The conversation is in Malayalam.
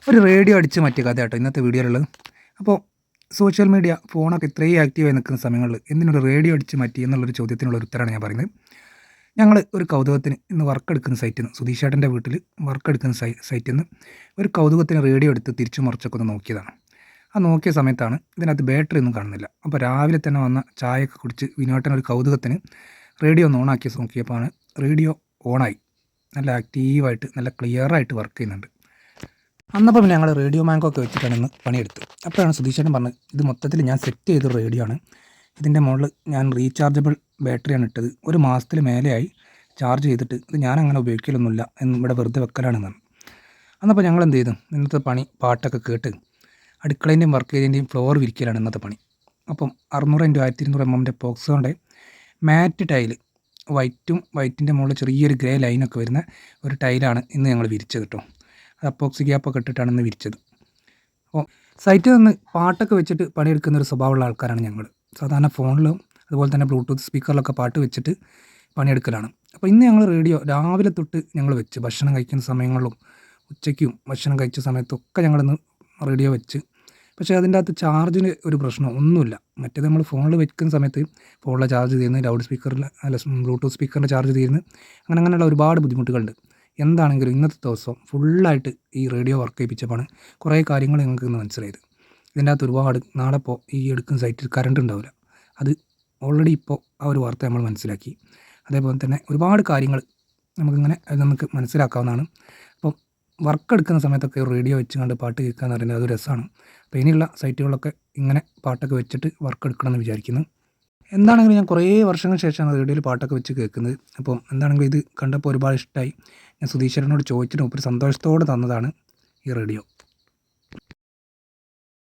ഒരു റേഡിയോ അടിച്ച് മാറ്റിയ കഥ കേട്ടോ ഇന്നത്തെ വീഡിയോയിലുള്ളത്. അപ്പോൾ സോഷ്യൽ മീഡിയ ഫോണൊക്കെ ഇത്രയും ആക്റ്റീവായി നിൽക്കുന്ന സമയങ്ങളിൽ എന്തിനൊരു റേഡിയോ അടിച്ച് മാറ്റി എന്നുള്ളൊരു ചോദ്യത്തിനുള്ള ഒരു ഉത്തരമാണ് ഞാൻ പറയുന്നത്. ഞങ്ങൾ ഒരു കൗതുകത്തിന് ഇന്ന് വർക്ക് എടുക്കുന്ന സൈറ്റിൽ നിന്ന് സുധീഷേട്ടൻ്റെ വീട്ടിൽ വർക്ക് എടുക്കുന്ന സൈറ്റിൽ നിന്ന് ഒരു കൗതുകത്തിന് റേഡിയോ എടുത്ത് തിരിച്ചു മറിച്ചൊക്കെ ഒന്ന് നോക്കിയതാണ്. ആ നോക്കിയ സമയത്താണ് ഇതിനകത്ത് ബാറ്ററി ഒന്നും കാണുന്നില്ല. അപ്പോൾ രാവിലെ തന്നെ വന്ന ചായയൊക്കെ കുടിച്ച് വിനോട്ടൻ ഒരു കൗതുകത്തിന് റേഡിയോ ഒന്ന് ഓണാക്കി നോക്കിയപ്പോഴാണ് റേഡിയോ ഓണായി. നല്ല ആക്റ്റീവായിട്ട് നല്ല ക്ലിയറായിട്ട് വർക്ക് ചെയ്യുന്നുണ്ട്. അന്നപ്പോൾ പിന്നെ ഞങ്ങൾ റേഡിയോ മാങ്കോ ഒക്കെ വെച്ചിട്ടാണ് ഇന്ന് പണിയെടുത്തത്. അപ്പോഴാണ് സുധീഷേട്ടൻ പറഞ്ഞത്, ഇത് മൊത്തത്തിൽ ഞാൻ സെറ്റ് ചെയ്തൊരു റേഡിയോ ആണ്, ഇതിൻ്റെ മുകളിൽ ഞാൻ റീചാർജബിൾ ബാറ്ററിയാണ് ഇട്ടത്, ഒരു മാസത്തിൽ മേലെയായി ചാർജ് ചെയ്തിട്ട് ഇത് ഞാൻ അങ്ങനെ ഉപയോഗിക്കലൊന്നുമില്ല എന്ന് ഇവിടെ വെറുതെ വെക്കലാണെന്നാണ്. അന്നപ്പോൾ ഞങ്ങൾ എന്ത് ചെയ്തു, ഇന്നത്തെ പണി പാട്ടൊക്കെ കേട്ട് അടുക്കളേൻ്റെയും വർക്ക് ഏരിയൻ്റെയും ഫ്ലോർ വിരിക്കലാണ് ഇന്നത്തെ പണി. അപ്പം 600 × 1200 mm പോക്സോൻ്റെ മാറ്റ് ടൈല്, വൈറ്റിൻ്റെ മുകളിൽ ചെറിയൊരു ഗ്രേ ലൈനൊക്കെ വരുന്ന ഒരു ടൈലാണ് ഇന്ന് ഞങ്ങൾ വിരിച്ചത് കേട്ടോ. അത് അപ്പോക്സി ഗ്യാപ്പൊക്കെ ഇട്ടിട്ടാണ് ഇന്ന് വിരിച്ചത്. അപ്പോൾ സൈറ്റിൽ നിന്ന് പാട്ടൊക്കെ വെച്ചിട്ട് പണിയെടുക്കുന്ന ഒരു സ്വഭാവമുള്ള ആൾക്കാരാണ് ഞങ്ങൾ. സാധാരണ ഫോണിലും അതുപോലെ തന്നെ ബ്ലൂടൂത്ത് സ്പീക്കറിലൊക്കെ പാട്ട് വെച്ചിട്ട് പണിയെടുക്കലാണ്. അപ്പോൾ ഇന്ന് ഞങ്ങൾ റേഡിയോ രാവിലെ തൊട്ട് ഞങ്ങൾ വെച്ച് ഭക്ഷണം കഴിക്കുന്ന സമയങ്ങളിലും ഉച്ചയ്ക്കും ഭക്ഷണം കഴിച്ച സമയത്തൊക്കെ ഞങ്ങളിന്ന് റേഡിയോ വെച്ച്. പക്ഷേ അതിൻ്റെ അകത്ത് ചാർജിന് ഒരു പ്രശ്നം ഒന്നുമില്ല. മറ്റേത് നമ്മൾ ഫോണിൽ വെക്കുന്ന സമയത്ത് ഫോണിലെ ചാർജ് തീരുന്നു, ലൗഡ് സ്പീക്കറിൽ ബ്ലൂടൂത്ത് സ്പീക്കറിൻ്റെ ചാർജ് തീരുന്നു, അങ്ങനെയുള്ള ഒരുപാട് ബുദ്ധിമുട്ടുകളുണ്ട്. എന്താണെങ്കിലും ഇന്നത്തെ ദിവസം ഫുള്ളായിട്ട് ഈ റേഡിയോ വർക്ക് ചെയ്യിപ്പിച്ചപ്പോഴാണ് കുറേ കാര്യങ്ങൾ ഞങ്ങൾക്ക് ഇന്ന് മനസ്സിലായത്. ഇതിൻ്റെ അകത്ത് ഒരുപാട് നാളെ ഇപ്പോൾ ഈ എടുക്കുന്ന സൈറ്റിൽ കറണ്ട് ഉണ്ടാവില്ല, അത് ഓൾറെഡി ഇപ്പോൾ ആ ഒരു വാർത്ത നമ്മൾ മനസ്സിലാക്കി. അതേപോലെ തന്നെ ഒരുപാട് കാര്യങ്ങൾ നമുക്ക് മനസ്സിലാക്കാവുന്നതാണ്. അപ്പം വർക്ക് എടുക്കുന്ന സമയത്തൊക്കെ റേഡിയോ വെച്ച് കണ്ട് പാട്ട് കേൾക്കുക എന്ന് പറയുന്നത് അതൊരു രസമാണ്. അപ്പോൾ ഇനിയുള്ള സൈറ്റുകളൊക്കെ ഇങ്ങനെ പാട്ടൊക്കെ വെച്ചിട്ട് വർക്ക് എടുക്കണമെന്ന് വിചാരിക്കുന്നു. എന്താണെങ്കിലും ഞാൻ കുറേ വർഷങ്ങൾക്ക് ശേഷമാണ് റേഡിയോയിൽ പാട്ടൊക്കെ വെച്ച് കേൾക്കുന്നത്. അപ്പം എന്താണെങ്കിലും ഇത് കണ്ടപ്പോൾ ഒരുപാട് ഇഷ്ടമായി. ഞാൻ സുധീശ്വരനോട് ചോദിച്ചിട്ട് ഒരു സന്തോഷത്തോടെ തന്നതാണ് ഈ റേഡിയോ.